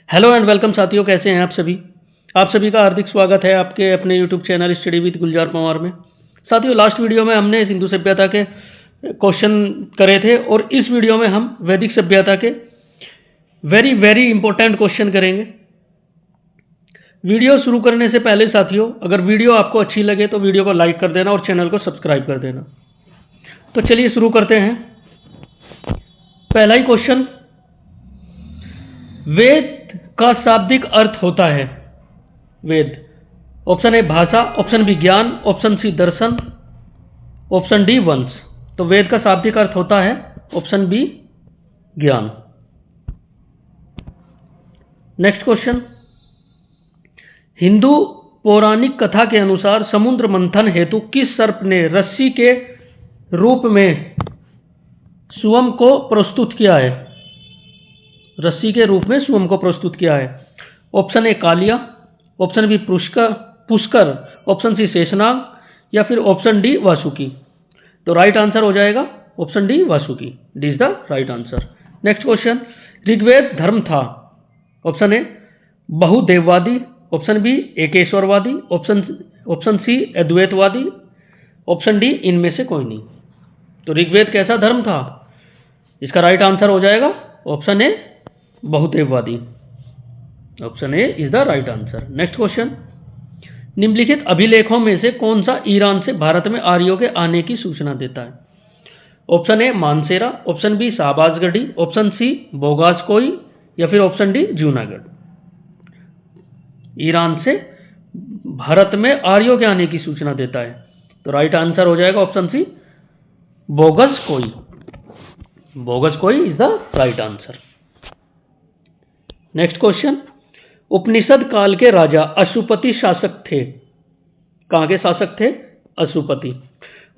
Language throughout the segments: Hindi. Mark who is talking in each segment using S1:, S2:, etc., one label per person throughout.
S1: हेलो एंड वेलकम साथियों, कैसे हैं आप सभी का हार्दिक स्वागत है आपके अपने यूट्यूब चैनल स्टडी विद गुलजार पंवार में। साथियों, लास्ट वीडियो में हमने सिंधु सभ्यता के क्वेश्चन करे थे और इस वीडियो में हम वैदिक सभ्यता के वेरी वेरी इंपॉर्टेंट क्वेश्चन करेंगे। वीडियो शुरू करने से पहले साथियों, अगर वीडियो आपको अच्छी लगे तो वीडियो को लाइक कर देना और चैनल को सब्सक्राइब कर देना। तो चलिए शुरू करते हैं। पहला ही क्वेश्चन, वेद का शाब्दिक अर्थ होता है। वेद, ऑप्शन ए भाषा, ऑप्शन बी ज्ञान, ऑप्शन सी दर्शन, ऑप्शन डी वंश। तो वेद का शाब्दिक अर्थ होता है ऑप्शन बी ज्ञान। नेक्स्ट क्वेश्चन, हिंदू पौराणिक कथा के अनुसार समुद्र मंथन हेतु किस सर्प ने रस्सी के रूप में स्वयं को प्रस्तुत किया है? रस्सी के रूप में स्वयं को प्रस्तुत किया है। Option A Kaliya, option B Pushkar, option C Sheshnag या फिर ऑप्शन डी वासुकी। तो राइट आंसर हो जाएगा option D Vasuki. D is the right answer. Next question, Rigveda धर्म था। ऑप्शन ए बहुदेववादी, ऑप्शन बी एकेश्वरवादी, ऑप्शन सी अद्वैतवादी, ऑप्शन डी इनमें से कोई नहीं। तो ऋग्वेद कैसा धर्म था? इसका राइट आंसर हो जाएगा ऑप्शन ए बहुदेववादी। Option A is the right answer. Next question, निम्नलिखित अभिलेखों में से कौन सा ईरान से भारत में आर्यों के आने की सूचना देता है? Option A Mansehra, option B Shahbazgarhi, option C Boghazkoi या फिर ऑप्शन डी जूनागढ़। ईरान से भारत में आर्यों के आने की सूचना देता है। तो राइट आंसर हो जाएगा option C Boghazkoi. Boghazkoi is the right answer. Next question, Upanishad काल के राजा अशुपति शासक थे। कहां के शासक थे? अशुपति।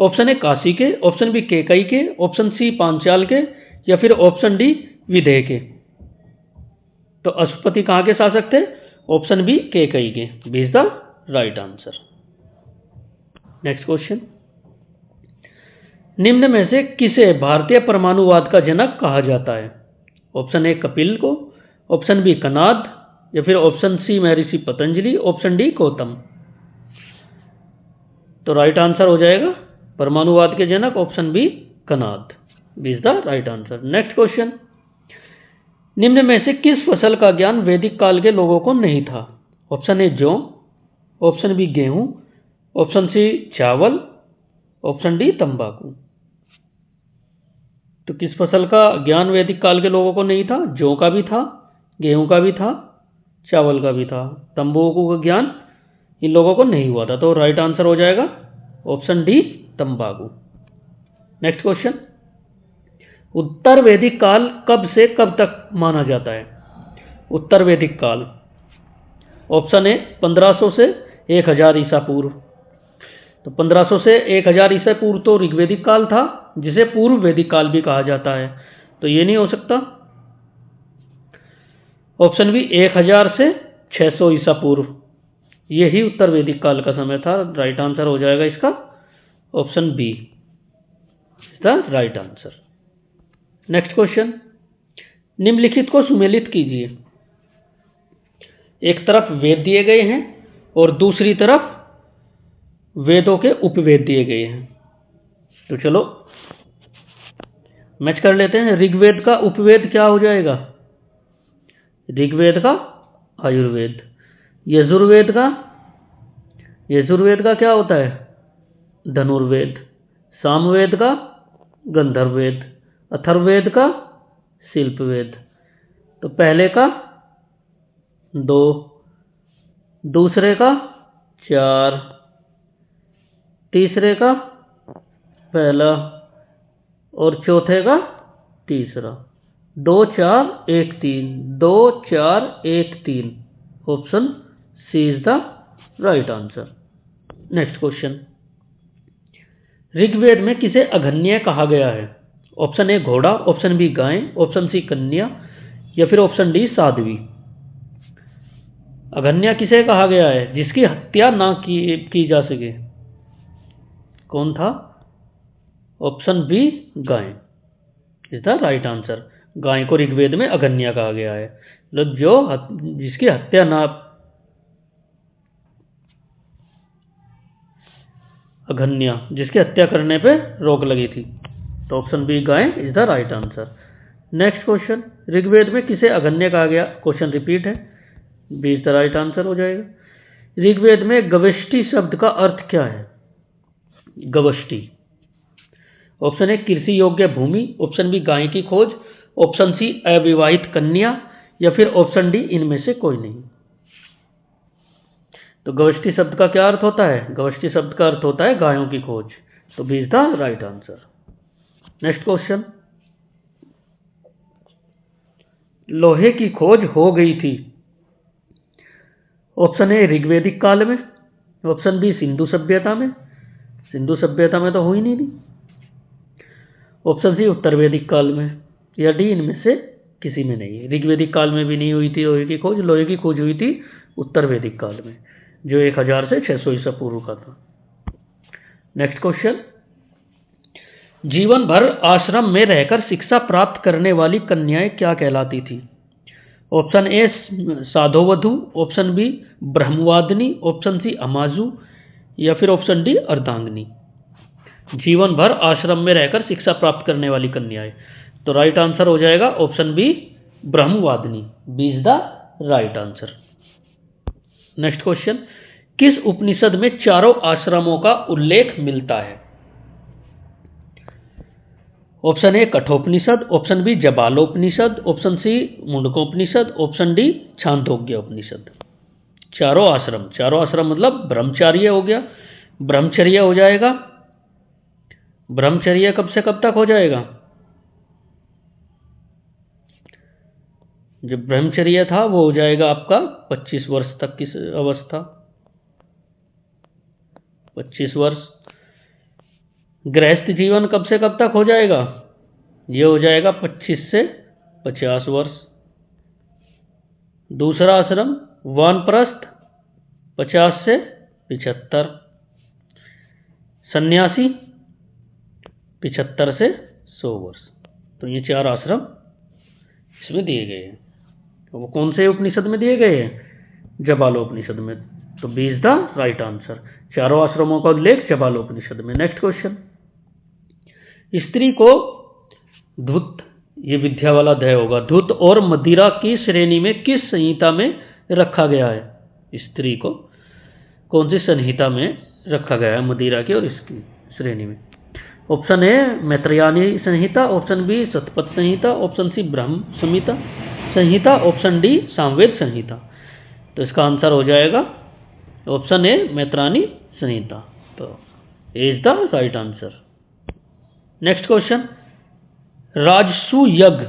S1: ऑप्शन ए काशी के, ऑप्शन बी केकई के, ऑप्शन सी पांचाल के या फिर ऑप्शन डी विदेह के। तो अशुपति कहां के शासक थे? ऑप्शन बी केकई के। B is the right answer. Next question, निम्न में से किसे भारतीय परमाणुवाद का जनक कहा जाता है? ऑप्शन ए कपिल को, ऑप्शन बी कनाद या फिर ऑप्शन सी महर्षि पतंजलि, ऑप्शन डी गौतम। तो राइट आंसर हो जाएगा परमाणुवाद के जनक option B Kanad. B is the right answer. Next question, निम्न में से किस फसल का ज्ञान वैदिक काल के लोगों को नहीं था? ऑप्शन ए जौ, ऑप्शन बी गेहूं, ऑप्शन सी चावल, ऑप्शन डी तंबाकू। तो किस फसल का ज्ञान वैदिक काल के लोगों को नहीं था? जौ का भी था, गेहूं का भी था, चावल का भी था। तंबाकू का ज्ञान इन लोगों को नहीं हुआ था। तो राइट आंसर हो जाएगा ऑप्शन डी तंबाकू। नेक्स्ट क्वेश्चन, उत्तर वैदिक काल कब से कब तक माना जाता है? उत्तर वैदिक काल, ऑप्शन ए 1500 से 1000 ईसा पूर्व। तो 1500 से 1000 ईसा पूर्व तो ऋग्वेदिक काल था, जिसे पूर्व वैदिक काल भी कहा जाता है। तो ये नहीं हो सकता। ऑप्शन बी 1000 से 600 ईसा पूर्व, यही उत्तर वैदिक काल का समय था। राइट आंसर हो जाएगा इसका option B, the right answer. Next question, निम्नलिखित को सुमेलित कीजिए। एक तरफ वेद दिए गए हैं और दूसरी तरफ वेदों के उपवेद दिए गए हैं। तो चलो मैच कर लेते हैं। ऋग्वेद का उपवेद क्या हो जाएगा? ऋग्वेद का आयुर्वेद। यजुर्वेद का क्या होता है? धनुर्वेद। सामवेद का गंधर्ववेद। अथर्ववेद का शिल्पवेद। तो पहले का 2, दूसरे का 4, तीसरे का पहला और चौथे का तीसरा। 2 4 1 3, 2 4 1 3। Option C is the right answer. Next question, Rigveda में किसे अघन्य कहा गया है? ऑप्शन ए घोड़ा, ऑप्शन बी गाय, ऑप्शन सी कन्या या फिर ऑप्शन डी साध्वी। अघन्य किसे कहा गया है? जिसकी हत्या ना की जा सके। कौन था? ऑप्शन बी गाय इज द राइट आंसर। गाय को ऋग्वेद में अघन्या कहा गया है। मतलब जिसकी हत्या ना, अघन्या, जिसकी हत्या करने पे रोक लगी थी। तो ऑप्शन बी गाय is the right answer. Next question, Rigveda में किसे अघन्य कहा गया? क्वेश्चन रिपीट है, B is the right answer हो जाएगा। ऋग्वेद में गवष्टि शब्द का अर्थ क्या है? गवष्टि, ऑप्शन ए कृषि योग्य भूमि, ऑप्शन बी गाय की खोज, ऑप्शन सी अविवाहित कन्या, या फिर ऑप्शन डी इनमें से कोई नहीं। तो गवष्टि शब्द का क्या अर्थ होता है? गवष्टि शब्द का अर्थ होता है गायों की खोज। तो B is the right answer. Next question, लोहे की खोज हो गई थी। ऑप्शन ए ऋग्वेदिक काल में, ऑप्शन बी सिंधु सभ्यता में, सिंधु सभ्यता में तो हुई नहीं थी, ऑप्शन सी उत्तर वैदिक काल में, या डी इनमें से किसी में नहीं है। ऋग्वेदिक काल में भी नहीं हुई थी लोहे की खोज, लोहे की खोज हुई थी उत्तर वैदिक काल में, जो 1000 से 600 ईसा पूर्व का था। नेक्स्ट क्वेश्चन, जीवन भर आश्रम में रहकर शिक्षा प्राप्त करने वाली कन्याएं क्या कहलाती थी? ऑप्शन ए साधोवधु, ऑप्शन बी ब्रह्मवादिनी, ऑप्शन सी अमाजू, या फिर ऑप्शन डी अर्धांगिनी। जीवन भर आश्रम में रहकर शिक्षा प्राप्त करने वाली कन्याएं, तो राइट आंसर हो जाएगा ऑप्शन बी ब्रह्मवादिनी। B is the right answer. Next question, किस उपनिषद में चारों आश्रमों का उल्लेख मिलता है? Option A Kathopanishad, option B Jabalopanishad, option C Mundakopanishad, option D Chandogya Upanishad. चारों आश्रम, चारों आश्रम मतलब ब्रह्मचर्य हो गया, ब्रह्मचर्य हो जाएगा। ब्रह्मचर्य कब से कब तक हो जाएगा? जो ब्रह्मचर्य था वो हो जाएगा आपका 25 वर्ष तक की अवस्था, 25 वर्ष। गृहस्थ जीवन कब से कब तक हो जाएगा? ये हो जाएगा 25 से 50 वर्ष। दूसरा आश्रम वानप्रस्थ 50 से 75, सन्यासी 75 से 100 वर्ष। तो ये चार आश्रम इसमें दिए गए हैं। तो वो कौन से उपनिषद में दिए गए हैं? जबालोपनिषद में। तो B is the right answer. चारों आश्रमों का उल्लेख जबालोपनिषद में। नेक्स्ट क्वेश्चन, स्त्री को धूत, ये विद्या वाला अध्याय होगा, धूत और मदिरा की श्रेणी में किस संहिता में रखा गया है? स्त्री को कौन सी संहिता में रखा गया है मदिरा की और इसकी श्रेणी में? Option A Maitrayani Samhita, option B Shatapath Samhita, option C Brahma Samhita, option D Samaveda Samhita. तो इसका आंसर हो जाएगा ऑप्शन ए मैत्रानी संहिता। तो A is the right answer. Next question, राजसु यज्ञ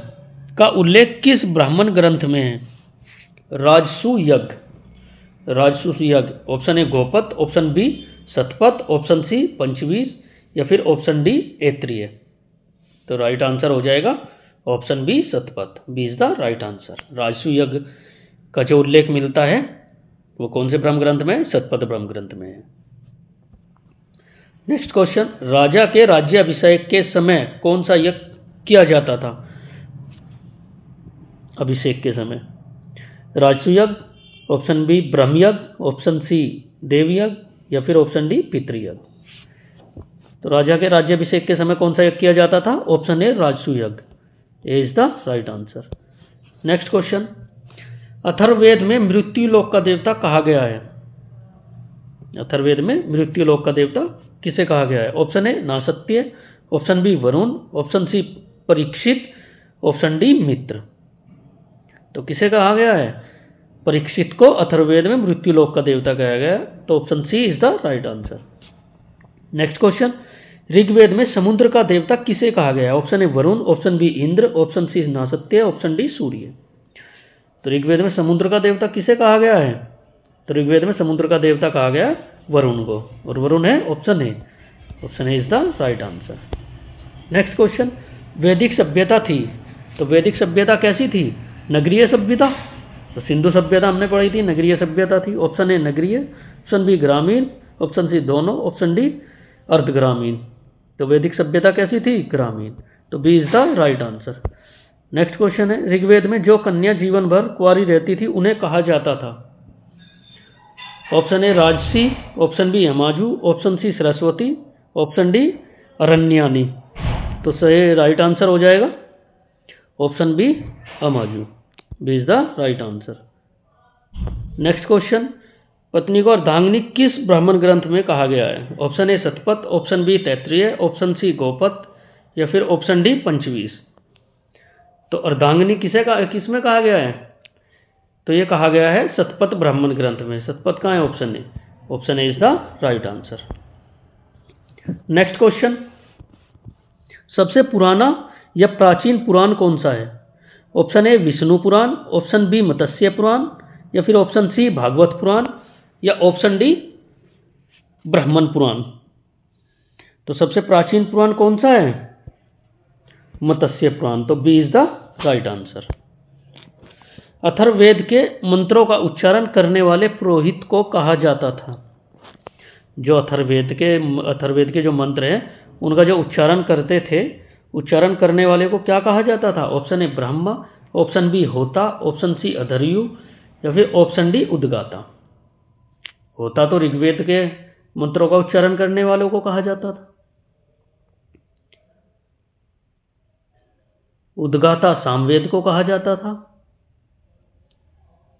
S1: का उल्लेख किस ब्राह्मण ग्रंथ में है? राजसु यज्ञ, राजसु यज्ञ, option A Gopath, option B Shatapatha, option C Panchvis, या फिर ऑप्शन डी ऐत्रेय। तो राइट आंसर हो जाएगा option B Shatapath. B is the right answer. राजसु यज्ञ का जो उल्लेख मिलता है वो कौन से ब्रह्म ग्रंथ में है? शतपथ ब्रह्म ग्रंथ में है। नेक्स्ट क्वेश्चन, राजा के राज्याभिषेक के समय कौन सा यज्ञ किया जाता था? अभिषेक के समय राजसु यज्ञ, ऑप्शन बी ब्रह्म यज्ञ, ऑप्शन सी देव यज्ञ, या फिर ऑप्शन डी पितृयज्ञ। तो राजा के राज्याभिषेक के समय कौन सा यज्ञ किया जाता था? ऑप्शन ए राजसु यज्ञ। A is the right answer. Next question, Atharvaveda में मृत्यु लोक का देवता कहा गया है? अथर्ववेद में मृत्यु लोक का देवता किसे कहा गया है? Option A Nasatya, option B Varun, option C Parikshit, option D Mitra. तो किसे कहा गया है? परीक्षित को अथर्ववेद में मृत्यु लोक का देवता कहा गया है। तो option C is the right answer. Next question, Rigveda में समुद्र का देवता किसे कहा गया है? Option A Varun, option B Indra, option C Nasatya, option D Surya. तो ऋग्वेद में समुद्र का देवता किसे कहा गया है? तो ऋग्वेद में समुद्र का देवता कहा गया वरुण को, और वरुण है option A. Option A is the right answer. Next question, वैदिक सभ्यता थी, तो वैदिक सभ्यता कैसी थी? नगरीय सभ्यता। तो सिंधु सभ्यता हमने पढ़ी थी, नगरीय सभ्यता थी। ऑप्शन ए नगरीय, ऑप्शन बी ग्रामीण, ऑप्शन सी दोनों, ऑप्शन डी अर्धग्रामीण। तो वैदिक सभ्यता कैसी थी? ग्रामीण। तो B is the right answer. Next question है, ऋग्वेद में जो कन्या जीवन भर कुंवारी रहती थी उन्हें कहा जाता था? ऑप्शन ए राजसी, ऑप्शन बी हेमाजू, option C Saraswati, option D Aranyani. तो सही राइट आंसर हो जाएगा ऑप्शन बी अमाजू। B is the right answer. Next question, पत्नी को अर्धांगिनी किस ब्राह्मण ग्रंथ में कहा गया है? Option A Shatapatha, option B Taittiriya, option C Gopatha या फिर ऑप्शन डी पंचवीस। तो अर्धांगिनी किस में कहा गया है? तो ये कहा गया है शतपथ ब्राह्मण ग्रंथ में। शतपथ कहाँ है? Option A. Option A is the right answer. Next question, सबसे पुराना या प्राचीन पुराण कौन सा है? Option A Vishnu Puran, option B Matsya Puran या फिर ऑप्शन सी भागवत पुराण या ऑप्शन डी ब्राह्मण पुराण। तो सबसे प्राचीन पुराण कौन सा है? मत्स्य पुराण। तो B is the right answer. Atharvaveda के मंत्रों का उच्चारण करने वाले पुरोहित को कहा जाता था? जो अथर्ववेद के जो मंत्र हैं उनका जो उच्चारण करते थे, उच्चारण करने वाले को क्या कहा जाता था? Option A Brahma, option B होता, ऑप्शन सी अधर्यु या फिर ऑप्शन डी उद्गाता। होता तो ऋग्वेद के मंत्रों का उच्चारण करने वालों को कहा जाता था, उद्गाता सामवेद को कहा जाता था,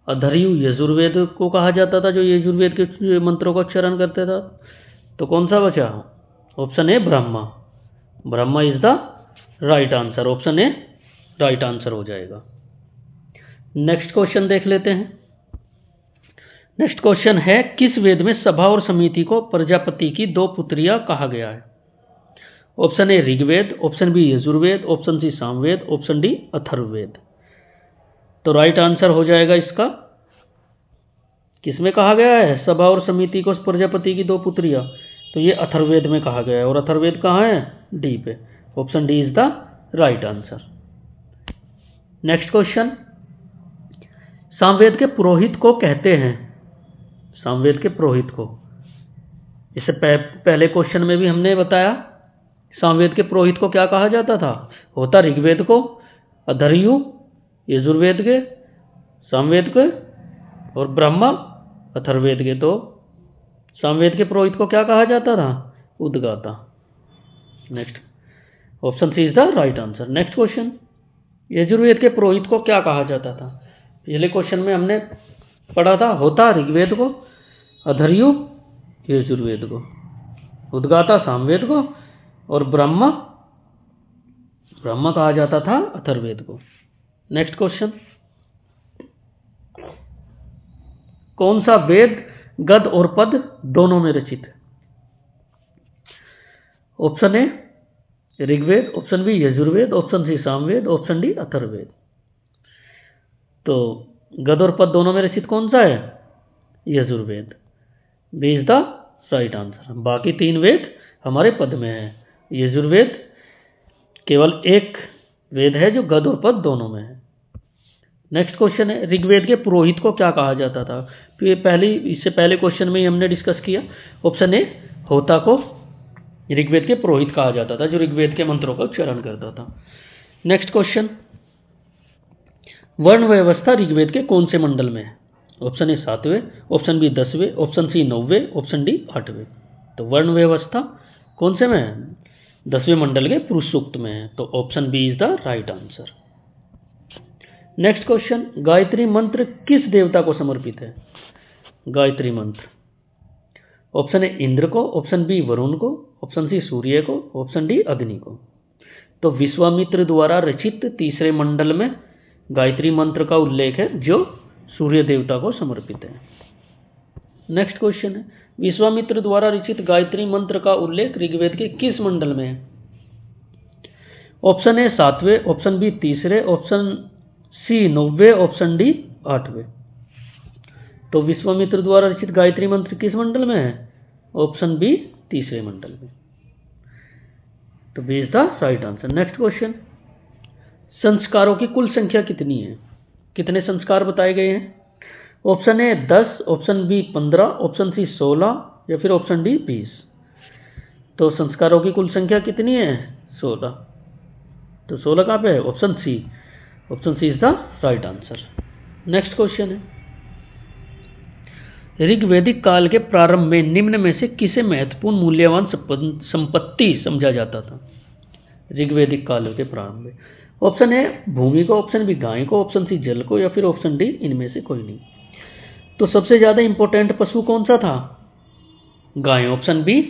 S1: अधर्यु यजुर्वेद को कहा जाता था जो यजुर्वेद के मंत्रों का उच्चारण करते था। तो कौन सा बचा? Option A Brahma. Brahma is the right answer. Option A right answer हो जाएगा। नेक्स्ट क्वेश्चन देख लेते हैं। नेक्स्ट क्वेश्चन है, किस वेद में सभा और समिति को प्रजापति की दो पुत्रियां कहा गया है? Option A Rigveda, option B Yajurveda, option C Samaveda, option D Atharvaveda. तो राइट आंसर हो जाएगा इसका, किसमें कहा गया है सभा और समिति को प्रजापति की दो पुत्रियां? तो ये अथर्ववेद में कहा गया है। और अथर्ववेद कहाँ है? डी पे। Option D is the right answer. Next question, Samaveda के पुरोहित को कहते हैं? सामवेद के पुरोहित को, इससे पहले क्वेश्चन में भी हमने बताया सामवेद के पुरोहित को क्या कहा जाता था? होता ऋग्वेद को, अधर्यु यजुर्वेद के, सामवेद के और ब्रह्मा अथर्ववेद के। तो सामवेद के पुरोहित को क्या कहा जाता था? उद्गाता। Next option C is the right answer. Next question, Yajurveda के पुरोहित को क्या कहा जाता था? पहले क्वेश्चन में हमने पढ़ा था, होता ऋग्वेद को, अधर्यु यजुर्वेद को, उद्गाता सामवेद को और ब्रह्मा कहा जाता था अथर्ववेद को। नेक्स्ट क्वेश्चन, कौन सा वेद गद और पद दोनों में रचित है? Option A Rigveda, option B Yajurveda, option C Samaveda, option D Atharvaveda. तो गद और पद दोनों में रचित कौन सा है? Yajurveda. B is the right answer. बाकी तीन वेद हमारे पद में है, यजुर्वेद केवल एक वेद है जो गद और पद दोनों में है। नेक्स्ट क्वेश्चन है, ऋग्वेद के पुरोहित को क्या कहा जाता था? तो ये इससे पहले क्वेश्चन में ही हमने डिस्कस किया। ऑप्शन ए होता को ऋग्वेद के पुरोहित कहा जाता था जो ऋग्वेद के मंत्रों का उच्चारण करता था। नेक्स्ट क्वेश्चन, वर्ण व्यवस्था ऋग्वेद के कौन से मंडल में है? ऑप्शन ए 7वें, ऑप्शन बी 10वें, ऑप्शन सी 9वें, ऑप्शन डी 8वें। तो वर्ण व्यवस्था कौन से में है? 10वें मंडल के पुरुष सूक्त में है। तो option B is the right answer. Next question, Gayatri Mantra किस देवता को समर्पित है? गायत्री मंत्र, ऑप्शन ए इंद्र को, ऑप्शन बी वरुण को, ऑप्शन सी सूर्य को, ऑप्शन डी अग्नि को। तो विश्वामित्र द्वारा रचित तीसरे मंडल में गायत्री मंत्र का उल्लेख है जो सूर्य देवता को समर्पित है। नेक्स्ट क्वेश्चन है, विश्वामित्र द्वारा रचित गायत्री मंत्र का उल्लेख ऋग्वेद के किस मंडल में है? ऑप्शन ए 7वें, ऑप्शन बी 3रे, ऑप्शन सी 9वें, ऑप्शन डी 8वें। तो विश्वामित्र द्वारा रचित गायत्री मंत्र किस मंडल में है? ऑप्शन बी 3रे मंडल में। तो B is the right answer. Next question, संस्कारों की कुल संख्या कितनी है? कितने संस्कार बताए गए हैं? Option A 10, option B 15, option C 16 या फिर ऑप्शन डी 20। तो संस्कारों की कुल संख्या कितनी है? 16। तो 16 कहाँ पे है? Option C. Option C is the right answer. Next question है, ऋग्वैदिक काल के प्रारंभ में निम्न में से किसे महत्वपूर्ण मूल्यवान संपत्ति समझा जाता था? ऋग्वैदिक काल के प्रारंभ में ऑप्शन ए भूमि को, ऑप्शन बी गाय को, ऑप्शन सी जल को, या फिर ऑप्शन डी इनमें से कोई नहीं। तो सबसे ज्यादा इंपॉर्टेंट पशु कौन सा था? गाय। ऑप्शन बी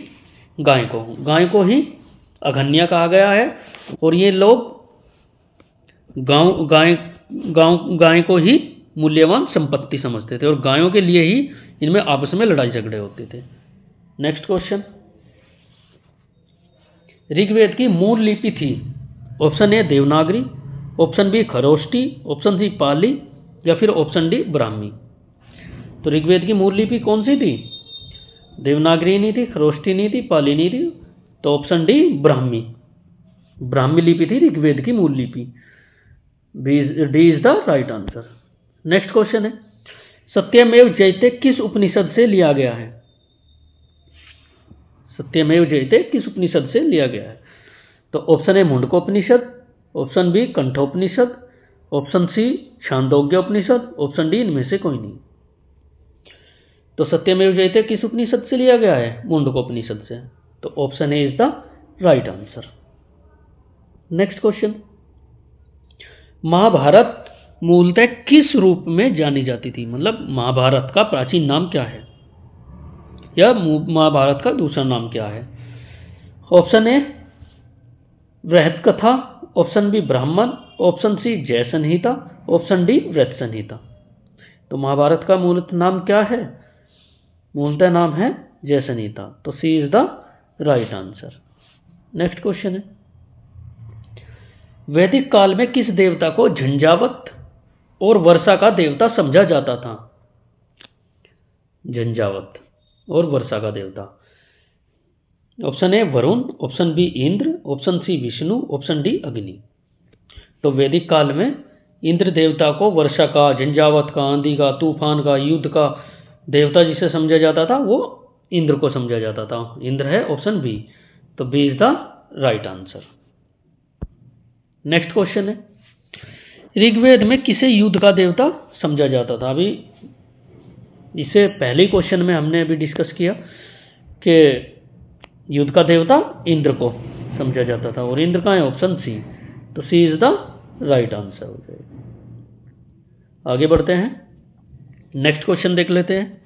S1: गाय को। गाय को ही अघन्या कहा गया है और ये लोग गाय को ही मूल्यवान संपत्ति समझते थे और गायों के लिए ही इनमें आपस में लड़ाई झगड़े होते थे। नेक्स्ट क्वेश्चन, ऋग्वेद की मूल लिपि थी? Option A Devanagari, option B Kharosthi, option C Pali, या फिर ऑप्शन डी ब्राह्मी। तो ऋग्वेद की मूल लिपि कौन सी थी? देवनागरी नहीं थी, खरोष्टी नहीं थी, पाली नहीं थी, तो ऑप्शन डी ब्राह्मी। ब्राह्मी लिपि थी ऋग्वेद की मूल लिपि। D is the right answer. Next question है, सत्यमेव जयते किस उपनिषद से लिया गया है? सत्यमेव जयते किस उपनिषद से लिया गया है? तो option A Mundakopanishad, option B Kathopanishad, option C Chandogyopanishad, option D इनमें से कोई नहीं। तो सत्यमेव जयते किस उपनिषद से लिया गया है? मुंडकोपनिषद से। तो option A is the right answer. Next question, Mahabharata मूलतः किस रूप में जानी जाती थी? मतलब महाभारत का प्राचीन नाम क्या है या महाभारत का दूसरा नाम क्या है? ऑप्शन ए बृहत कथा, ऑप्शन बी ब्राह्मण, ऑप्शन सी जय संहिता, ऑप्शन डी व्रत संहिता। तो महाभारत का मूलतः नाम क्या है? मूलतः नाम है जय संहिता। तो C is the right answer. Next question है, वैदिक काल में किस देवता को झंझावत और वर्षा का देवता समझा जाता था? झंझावत और वर्षा का देवता। Option A Varun, option B Indra, option C Vishnu, option D Agni. तो वैदिक काल में इंद्र देवता को वर्षा का, झंझावत का, आंधी का, तूफान का, युद्ध का देवता जिसे समझा जाता था वो इंद्र को समझा जाता था। इंद्र है ऑप्शन बी। तो B is the right answer. Next question है, ऋग्वेद में किसे युद्ध का देवता समझा जाता था? अभी इसे पहले क्वेश्चन में हमने अभी डिस्कस किया कि युद्ध का देवता इंद्र को समझा जाता था और इंद्र का है ऑप्शन सी। तो C is the right answer हो जाएगा। आगे बढ़ते हैं, नेक्स्ट क्वेश्चन देख लेते हैं।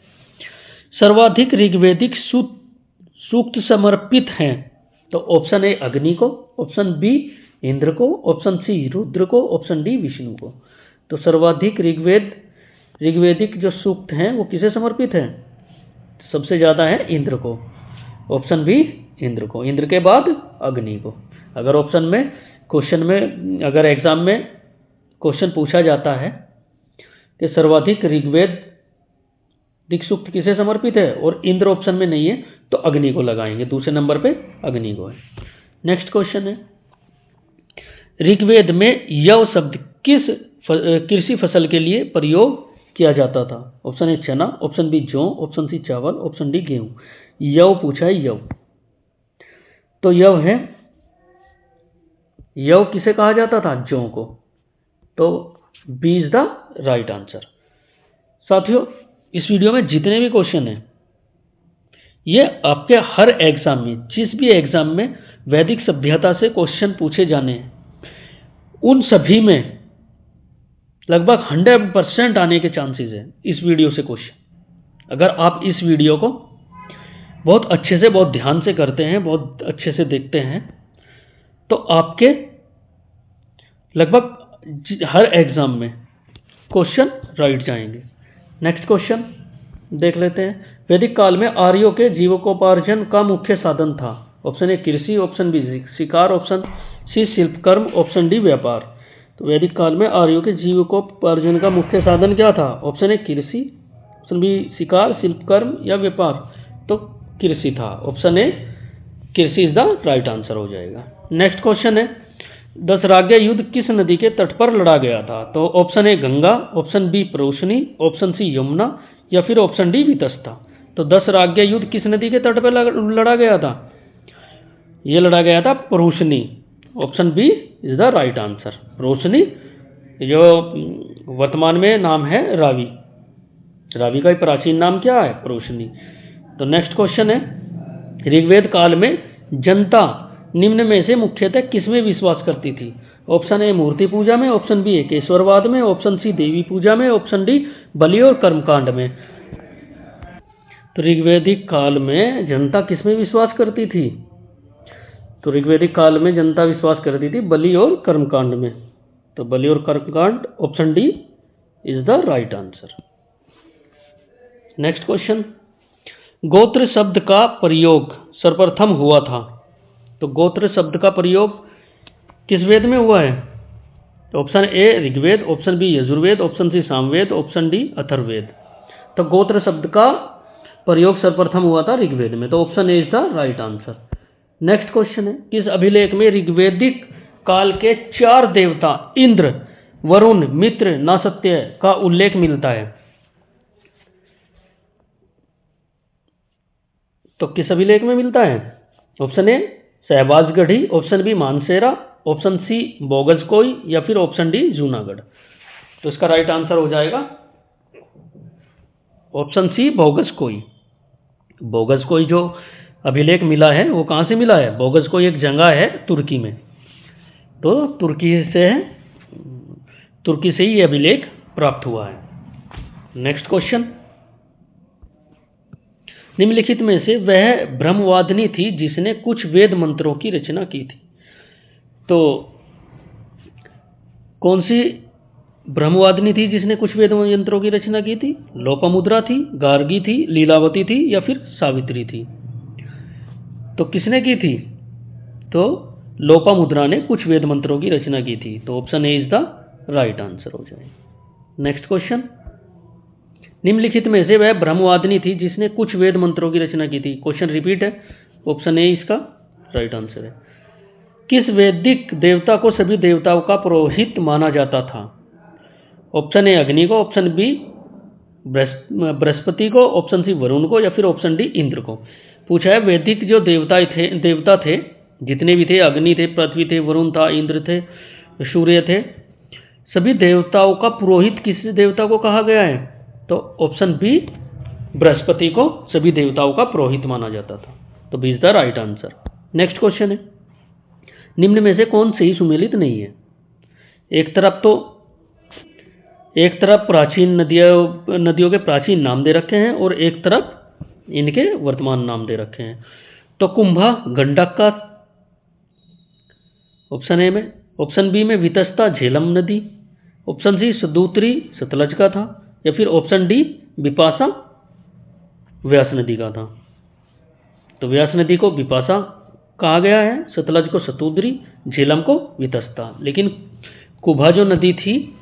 S1: सर्वाधिक ऋग्वेदिक सूक्त समर्पित हैं? तो ऑप्शन ए अग्नि को, ऑप्शन बी इंद्र को, ऑप्शन सी रुद्र को, ऑप्शन डी विष्णु को। तो सर्वाधिक ऋग्वेदिक जो सूक्त हैं वो किसे समर्पित हैं? सबसे ज़्यादा है इंद्र को। ऑप्शन बी इंद्र को, इंद्र के बाद अग्नि को। अगर ऑप्शन में क्वेश्चन में अगर एग्जाम में क्वेश्चन पूछा जाता है कि सर्वाधिक ऋग्वेदिक सूक्त किसे समर्पित है और इंद्र ऑप्शन में नहीं है तो अग्नि को लगाएंगे, दूसरे नंबर पे अग्नि को है। नेक्स्ट क्वेश्चन है, ऋग्वेद में यव शब्द किस कृषि फसल के लिए प्रयोग किया जाता था? ऑप्शन ए चना, ऑप्शन बी जौ, ऑप्शन सी चावल, ऑप्शन डी गेहूं। यव पूछा है, यव। तो यव है, यव किसे कहा जाता था? जौ को। तो B is the right answer. साथियों, इस वीडियो में जितने भी क्वेश्चन हैं ये आपके हर एग्जाम में, जिस भी एग्जाम में वैदिक सभ्यता से क्वेश्चन पूछे जाने हैं उन सभी में लगभग 100% आने के चांसेस हैं इस वीडियो से क्वेश्चन। अगर आप इस वीडियो को बहुत अच्छे से, बहुत ध्यान से करते हैं, बहुत अच्छे से देखते हैं तो आपके लगभग हर एग्जाम में क्वेश्चन राइट जाएंगे। नेक्स्ट क्वेश्चन देख लेते हैं, वैदिक काल में आर्यों के जीविकोपार्जन का मुख्य साधन था? ऑप्शन ए कृषि, ऑप्शन बी शिकार, ऑप्शन सी शिल्पकर्म, ऑप्शन डी व्यापार। तो वैदिक काल में आर्यों के जीविकोपार्जन का मुख्य साधन क्या था? ऑप्शन ए कृषि, ऑप्शन बी शिकार, शिल्पकर्म या व्यापार। तो कृषि था। ऑप्शन ए कृषि इज द राइट आंसर हो जाएगा। नेक्स्ट क्वेश्चन है, दशराज्य युद्ध किस नदी के तट पर लड़ा गया था? तो option A Ganga, option B Parushni, option C Yamuna या फिर ऑप्शन डी वितस्ता। तो दशराज्य युद्ध किस नदी के तट पर लड़ा गया था? यह लड़ा गया था Parushni. Option B is the right answer. Parushni जो वर्तमान में नाम है रावी। रावी का प्राचीन नाम क्या है? प्रोशनी। तो नेक्स्ट क्वेश्चन है, ऋग्वेद काल में जनता निम्न में से मुख्यतः किसमें विश्वास करती थी? ऑप्शन ए मूर्ति पूजा में, ऑप्शन बी एकेश्वरवाद में, ऑप्शन सी देवी पूजा में, ऑप्शन डी बलि और कर्मकांड में। तो ऋग्वेदिक काल में जनता किसमें विश्वास करती थी? तो ऋग्वेदिक काल में जनता विश्वास करती थी बलि और कर्मकांड में। तो बलि और कर्मकांड, option D is the right answer. Next question, गोत्र शब्द का प्रयोग सर्वप्रथम हुआ था। तो गोत्र शब्द का प्रयोग किस वेद में हुआ है? तो option A Rigveda, option B Yajurveda, option C Samaveda, option D Atharvaveda. तो गोत्र शब्द का प्रयोग सर्वप्रथम हुआ था ऋग्वेद में। तो option A is the right answer. Next question है, किस अभिलेख में ऋग्वेदिक काल के 4 देवता इंद्र, वरुण, मित्र, नासत्य का उल्लेख मिलता है? तो किस अभिलेख में मिलता है? Option A Shahbazgarhi, option B Mansehra, option C Boghazkoi या फिर ऑप्शन डी जूनागढ़। तो इसका राइट आंसर हो जाएगा ऑप्शन सी बोगजकोई। बोगजकोई जो अभिलेख मिला है वो कहाँ से मिला है? बोगजकोई एक जगह है तुर्की में। तो तुर्की से ही ये अभिलेख प्राप्त हुआ है। नेक्स्ट क्वेश्चन, निम्नलिखित में से वह ब्रह्मवादिनी थी जिसने कुछ वेद मंत्रों की रचना की थी। तो कौन सी ब्रह्मवादिनी थी जिसने कुछ वेद मंत्रों की रचना की थी? लोपामुद्रा थी, गार्गी थी, लीलावती थी या फिर सावित्री थी? तो किसने की थी? तो लोपामुद्रा ने कुछ वेद मंत्रों की रचना की थी। तो option A is the right answer हो जाएगा। नेक्स्ट क्वेश्चन, निम्नलिखित में से वह ब्रह्मवादिनी थी जिसने कुछ वेद मंत्रों की रचना की थी। क्वेश्चन रिपीट है, ऑप्शन ए इसका राइट आंसर है। किस वैदिक देवता को सभी देवताओं का पुरोहित माना जाता था? ऑप्शन ए अग्नि को, ऑप्शन बी बृहस्पति को, ऑप्शन सी वरुण को या फिर ऑप्शन डी इंद्र को। पूछा है वैदिक जो देवता थे जितने भी थे, अग्नि थे, पृथ्वी थे, वरुण था, इंद्र थे, सूर्य थे, सभी देवताओं का पुरोहित किस देवता को कहा गया है? तो ऑप्शन बी बृहस्पति को सभी देवताओं का पुरोहित माना जाता था। तो B is the right answer. Next question है, निम्न में से कौन सही सुमेलित नहीं है? एक तरफ प्राचीन नदियों के प्राचीन नाम दे रखे हैं और एक तरफ इनके वर्तमान नाम दे रखे हैं। तो कुंभा गंडक का ऑप्शन ए में, ऑप्शन बी में वितस्ता झेलम नदी, ऑप्शन सी सदूत्री सतलज का था या फिर ऑप्शन डी बिपाशा व्यास नदी का था। तो व्यास नदी को बिपाशा कहा गया है, सतलज को सतूद्री, झेलम को वितस्ता। लेकिन कुंभा जो नदी थी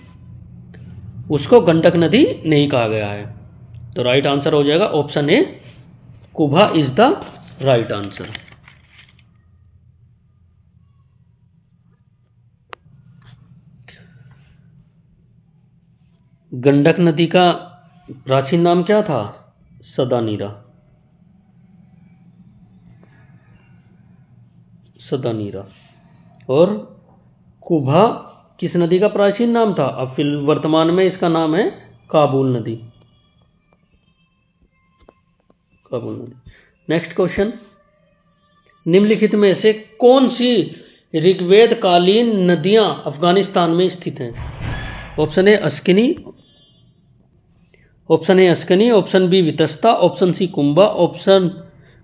S1: उसको गंडक नदी नहीं कहा गया है। तो राइट आंसर हो जाएगा option A, Kumbha is the right answer. Gandak नदी का प्राचीन नाम क्या था? सदानीरा। और कुंभा किस नदी का प्राचीन नाम था? अब फिर वर्तमान में इसका नाम है काबुल नदी। नेक्स्ट क्वेश्चन, निम्नलिखित में से कौन सी ऋग्वेद कालीन नदियां अफगानिस्तान में स्थित हैं? Option A Askini, option B Vitasta, option C Kumbha, option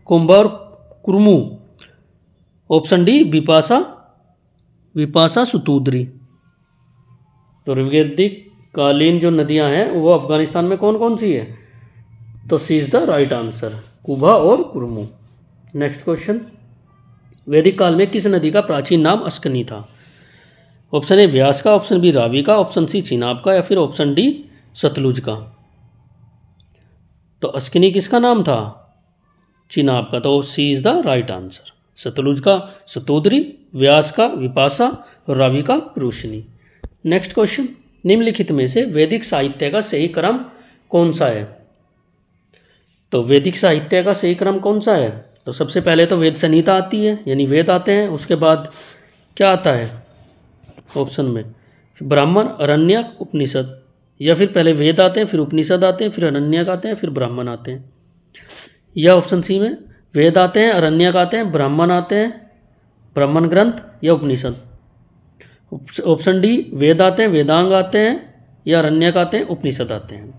S1: Kumbha और कुर्मू, ऑप्शन डी विपाशा सुतूद्री। तो ऋग्वेदिक कालीन जो नदियां हैं वो अफगानिस्तान में कौन कौन सी है? तो C is the right answer, Kubha और कुर्मू। नेक्स्ट क्वेश्चन, वैदिक काल में किस नदी का प्राचीन नाम अस्कनी था? ऑप्शन ए व्यास का, ऑप्शन बी रावी का, ऑप्शन सी चिनाब का या फिर ऑप्शन डी सतलुज का। तो अस्कनी किसका नाम था? चिनाब का। तो C is the right answer. Sutlej का सतोदरी, व्यास का विपाशा और रावी का रोशनी। नेक्स्ट क्वेश्चन, निम्नलिखित में से वैदिक साहित्य का सही क्रम कौन सा है? तो वैदिक साहित्य का सही क्रम कौन सा है? तो सबसे पहले तो वेद संहिता आती है, यानी वेद आते हैं। उसके बाद क्या आता है ऑप्शन में? ब्राह्मण, अरण्यक, उपनिषद, या फिर पहले वेद आते हैं फिर उपनिषद आते हैं फिर अरण्यक आते हैं फिर ब्राह्मण आते हैं, या ऑप्शन सी में वेद आते हैं, अरण्यक आते हैं, ब्राह्मण आते हैं, ब्राह्मण ग्रंथ या उपनिषद। ऑप्शन डी वेद आते हैं, वेदांग आते हैं, या अरण्यक आते हैं, उपनिषद आते हैं।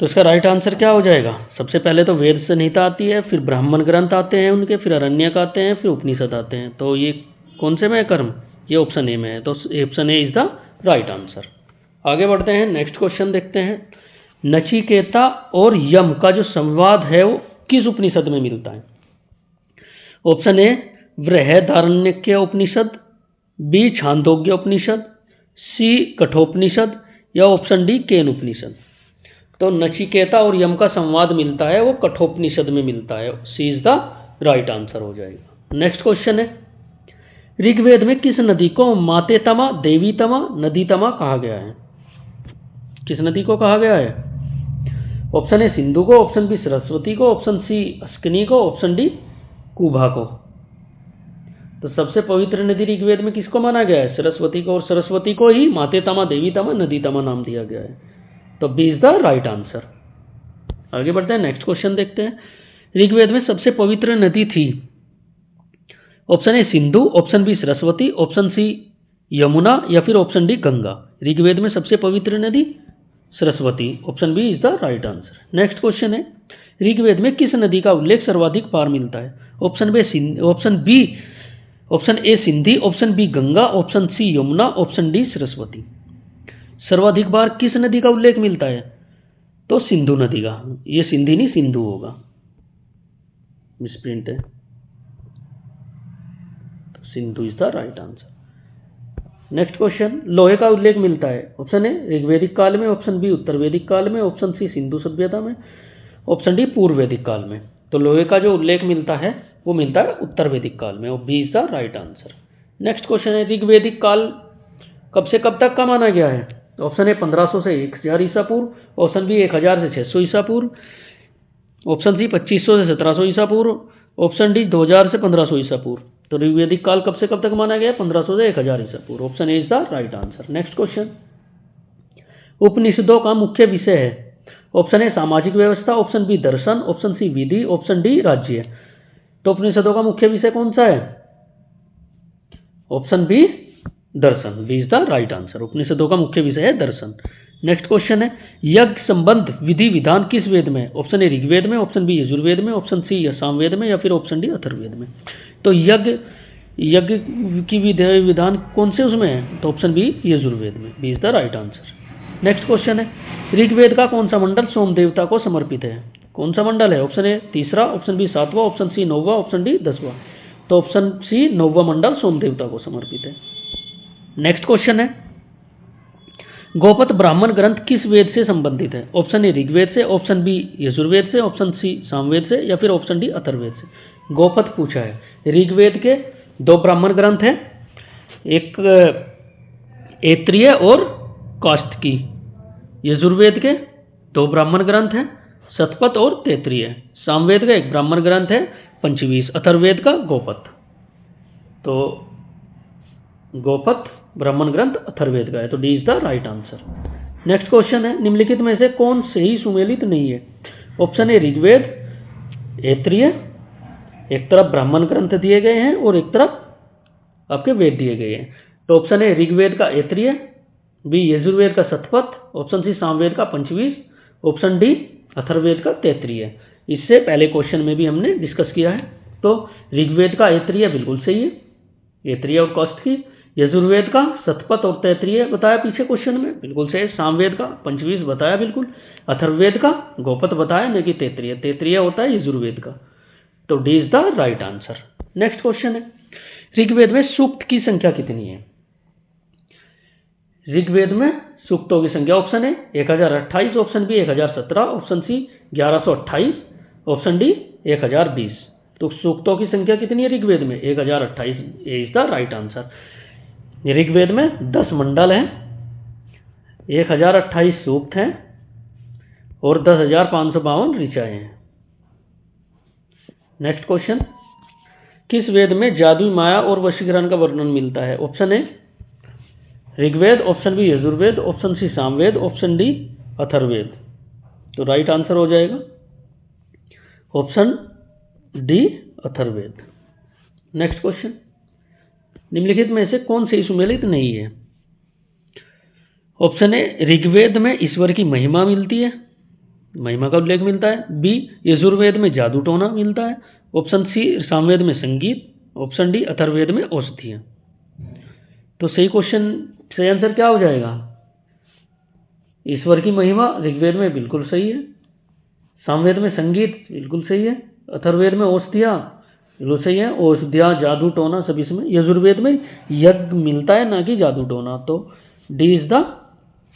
S1: तो इसका राइट आंसर क्या हो जाएगा? सबसे पहले तो वेद संहिता आती है, फिर ब्राह्मण ग्रंथ आते हैं उनके, फिर अरण्यक आते हैं, फिर उपनिषद आते हैं। तो ये कौन से में है कर्म? ये ऑप्शन ए में है। तो option A is the right answer. आगे बढ़ते हैं, नेक्स्ट क्वेश्चन देखते हैं। नचिकेता और यम का जो संवाद है वो किस उपनिषद में मिलता है? Option A Brihadaranyaka Upanishad, B Chandogya Upanishad, C Kathopanishad, या ऑप्शन डी केन उपनिषद। तो नचिकेता और यम का संवाद मिलता है वो कठोपनिषद में मिलता है। सी इज द राइट आंसर हो जाएगा। नेक्स्ट क्वेश्चन है, ऋग्वेद में किस नदी को मातेतमा, देवीतमा, नदीतमा कहा गया है? किस नदी को कहा गया है? ऑप्शन ए सिंधु को, ऑप्शन बी सरस्वती को, ऑप्शन सी अस्किनी को, ऑप्शन डी कुभा को। तो सबसे पवित्र नदी ऋग्वेद में किसको माना गया है? सरस्वती को, और सरस्वती को ही मातेतमा, देवीतमा, नदीतमा नाम दिया गया है। तो B is the right answer. आगे बढ़ते हैं, नेक्स्ट क्वेश्चन देखते हैं। ऋग्वेद में सबसे पवित्र नदी थी? Option A Sindhu, option B Saraswati, option C Yamuna, या फिर ऑप्शन डी गंगा। ऋग्वेद में सबसे पवित्र नदी Saraswati. Option B is the right answer. Next question है, ऋग्वेद में किस नदी का उल्लेख सर्वाधिक बार मिलता है? Option A Sindhi, option B Ganga, option C Yamuna, option D Saraswati. सर्वाधिक बार किस नदी का उल्लेख मिलता है? तो सिंधु नदी का। ये सिंधी नहीं सिंधु होगा, मिसप्रिंट है। तो Sindhu is the right answer. Next question, लोहे का उल्लेख मिलता है? ऑप्शन ए ऋग्वेदिक काल में, ऑप्शन बी उत्तर वैदिक काल में, ऑप्शन सी सिंधु सभ्यता में, ऑप्शन डी पूर्व वैदिक काल में। तो लोहे का जो उल्लेख मिलता है वो मिलता है उत्तर वैदिक काल में, और B is the right answer. Next question है, ऋग्वेदिक काल कब से कब तक का माना गया है? ऑप्शन ए 1500 से 1000 ईसा पूर्व, ऑप्शन बी 1000 से 600 ईसा पूर्व, ऑप्शन सी 2500 से 1700 ईसा पूर्व, ऑप्शन डी 2000 से 1500 ईसा पूर्व। तो ऋग्वेदिक काल कब से कब तक माना गया? 1500 से 1000 ईसा पूर्व। Option A is the right answer. Next question, उपनिषदों का मुख्य विषय है? ऑप्शन ए सामाजिक व्यवस्था, ऑप्शन बी दर्शन, ऑप्शन सी विधि, ऑप्शन डी राज्य। तो उपनिषदों का मुख्य विषय कौन सा है? ऑप्शन बी दर्शन। B is the right answer. उपनिषदों का मुख्य विषय है दर्शन। नेक्स्ट क्वेश्चन है, यज्ञ संबंध विधि विधान किस वेद में? ऑप्शन ए ऋग्वेद में, ऑप्शन बी यजुर्वेद में, ऑप्शन सी सामवेद में, या फिर ऑप्शन डी अथर्ववेद में। तो यज्ञ की विधि विधान कौन से उसमें है? तो ऑप्शन बी यजुर्वेद में। B is the right answer. Next question है, ऋग्वेद का कौन सा मंडल सोम देवता को समर्पित है? कौन सा मंडल है? ऑप्शन ए तीसरा, ऑप्शन बी 7वां, ऑप्शन सी 9वां, ऑप्शन डी 10वां। तो ऑप्शन सी 9वां मंडल सोम देवता को समर्पित है। नेक्स्ट क्वेश्चन है, गोपद ब्राह्मण ग्रंथ किस वेद से संबंधित है? ऑप्शन ए ऋग्वेद से, ऑप्शन बी यजुर्वेद से, ऑप्शन सी सामवेद से, या फिर ऑप्शन डी अथर्ववेद से। गोपद पूछा है। ऋग्वेद के 2 ब्राह्मण ग्रंथ हैं, एक ऐत्रेय और काष्ठकी। यजुर्वेद के 2 ब्राह्मण ग्रंथ हैं, शतपथ और तैत्तिरीय। सामवेद का एक ब्राह्मण ग्रंथ है, पंचवीस। अथर्ववेद का गोपद। तो गोपद ब्राह्मण ग्रंथ अथर्ववेद का है। तो D is the right answer. Next question है, निम्नलिखित में से कौन सही सुमेलित नहीं है? ऑप्शन ए ऋग्वेद, ऐत्रेय, एक तरफ ब्राह्मण ग्रंथ दिए गए हैं और एक तरफ आपके वेद दिए गए हैं। तो ऑप्शन ए ऋग्वेद का ऐत्रेय, बी यजुर्वेद का शतपथ, ऑप्शन सी सामवेद का पंचवीस, ऑप्शन डी अथर्ववेद का तैत्तिरीय। इससे पहले क्वेश्चन में भी हमने डिस्कस किया है। तो ऋग्वेद का ऐत्रेय बिल्कुल सही है, ऐत्रेय और काष्ठकी। यजुर्वेद का शतपथ और तैत्तिरीय बताया पीछे क्वेश्चन में, बिल्कुल सही। सामवेद का पंचवीस बताया बिल्कुल। अथर्ववेद का गोपद बताया, न कि तैत्तिरीय। तैत्तिरीय होता है यजुर्वेद का। तो D is the right answer. Next question है, ऋग्वेद में सूक्त की संख्या कितनी है? ऋग्वेद में सूक्तों की संख्या, option A 1028, option B 1017, option C 1128, option D 1020। तो सूक्तों की संख्या कितनी है ऋग्वेद में? 1028। A is the right answer. Rigveda में 10 मंडल हैं, 1028 सूक्त हैं और 10,552 ऋचाएं हैं। नेक्स्ट क्वेश्चन, किस वेद में जादुई माया और वशीकरण का वर्णन मिलता है? Option A Rigveda, option B Yajurveda, option C Samaveda, option D Atharvaveda. तो राइट आंसर हो जाएगा option D Atharvaveda. Next question, निम्नलिखित में से कौन से सुमेलित नहीं है? ऑप्शन ए ऋग्वेद में ईश्वर की महिमा मिलती है, महिमा का उल्लेख मिलता है। बी यजुर्वेद में जादू टोना मिलता है। ऑप्शन सी सामवेद में संगीत। ऑप्शन डी अथर्ववेद में औषधियाँ। तो सही क्वेश्चन, सही आंसर क्या हो जाएगा? ईश्वर की महिमा ऋग्वेद में बिल्कुल सही है, सामवेद में संगीत बिल्कुल सही है, अथर्ववेद में औषधियाँ बिल्कुल सही है, औषधियाँ जादू टोना सभी इसमें। यजुर्वेद में यज्ञ मिलता है, ना कि जादू टोना। तो D is the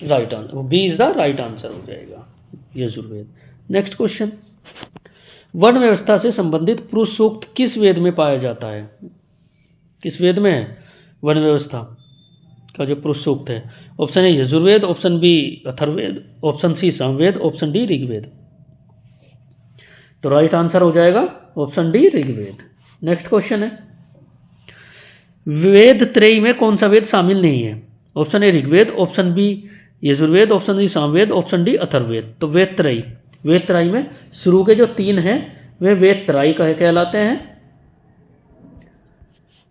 S1: right answer, B is the right answer हो जाएगा यजुर्वेद। नेक्स्ट क्वेश्चन, वर्ण व्यवस्था से संबंधित पुरुष सूक्त किस वेद में पाया जाता है? किस वेद में है वर्ण व्यवस्था का जो पुरुष सूक्त है? Option A Yajurveda, option B Atharvaveda, option C Samaveda, option D Rigveda. तो राइट आंसर हो जाएगा option D Rigveda. Next question है, वेद त्रयी में कौन सा वेद शामिल नहीं है? Option A Rigveda, option B Yajurveda, option C Samaveda, option D Atharvaveda. तो वेद त्रयी में शुरू के जो 3 हैं वे वेद त्रयी कहलाते हैं,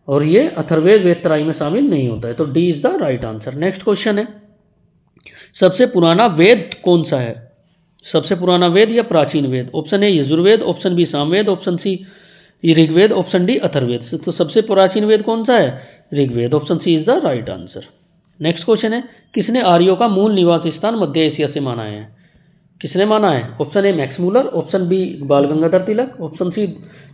S1: और ये अथर्ववेद वेद त्रयी में शामिल नहीं होता है। तो D is the right answer. Next question है, सबसे पुराना वेद कौन सा है? सबसे पुराना वेद या प्राचीन वेद? Option A Yajurveda, option B Samaveda, option C Rigveda, option D Atharvaveda. तो सबसे प्राचीन वेद कौन सा है? Rigveda. Option C is the right answer. Next question है, किसने आर्यों का मूल निवास स्थान मध्य एशिया से माना है? किसने माना है? Option A Max Muller, option B Bal Gangadhar Tilak, option C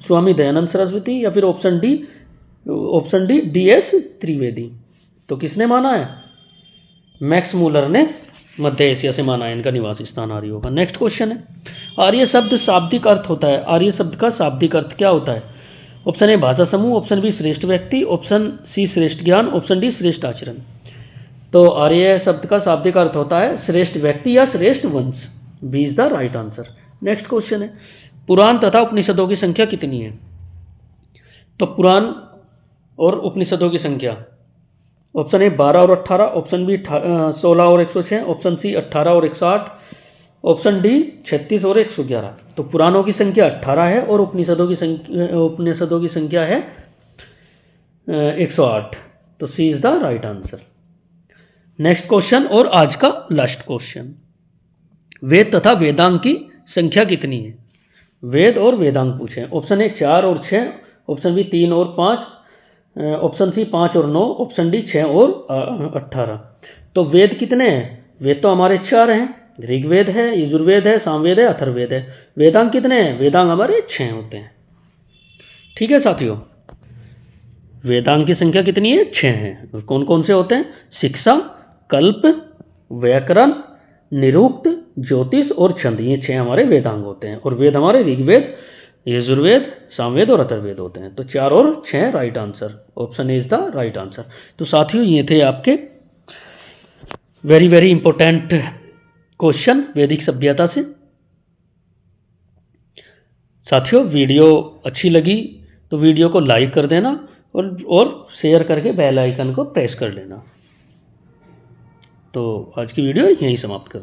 S1: Swami Dayanand Saraswati, या फिर ऑप्शन डी डी.एस. त्रिवेदी। तो किसने माना है? मैक्स मूलर ने मध्य एशिया से माना है इनका निवास स्थान आर्यों का। नेक्स्ट क्वेश्चन है, आर्य शब्द शाब्दिक अर्थ होता है, आर्य शब्द का शाब्दिक अर्थ क्या होता है? ऑप्शन ए भाषा समूह, ऑप्शन बी श्रेष्ठ व्यक्ति, ऑप्शन सी श्रेष्ठ ज्ञान, ऑप्शन डी श्रेष्ठ आचरण। तो आर्य शब्द का शाब्दिक अर्थ होता है श्रेष्ठ व्यक्ति या श्रेष्ठ वंश। B is the right answer. Next question है, पुराण तथा उपनिषदों की संख्या कितनी है? तो पुराण और उपनिषदों की संख्या, ऑप्शन ए 12 और 18, ऑप्शन बी 16 और 106, ऑप्शन सी 18 और 108, ऑप्शन डी 36 और 111। तो पुराणों की संख्या 18 है और उपनिषदों की संख्या है 108। तो C is the right answer. Next question और आज का लास्ट क्वेश्चन, वेद तथा वेदांग की संख्या कितनी है? वेद और वेदांग पूछे। ऑप्शन ए 4 और 6, ऑप्शन बी 3 और 5, ऑप्शन सी 5 और 9, ऑप्शन डी 6 और 18। तो वेद कितने हैं? वेद तो हमारे 4 हैं, ऋग्वेद है, यजुर्वेद है, सामवेद है, अथर्ववेद है। वेदांग कितने हैं? वेदांग हमारे 6 होते हैं। ठीक है साथियों, वेदांग की संख्या कितनी है? 6 हैं। और कौन कौन से होते हैं? शिक्षा, कल्प, व्याकरण, निरुक्त, ज्योतिष और छंद, ये 6 हमारे वेदांग होते हैं। और वेद हमारे ऋग्वेद, यजुर्वेद, सामवेद और अथर्ववेद होते हैं। तो 4 और 6 right answer, option is the right answer. तो साथियों, ये थे आपके वेरी वेरी इंपॉर्टेंट क्वेश्चन वैदिक सभ्यता से। साथियों, वीडियो अच्छी लगी तो वीडियो को लाइक कर देना और शेयर करके बेल आइकन को प्रेस कर लेना। तो आज की वीडियो यहीं समाप्त कर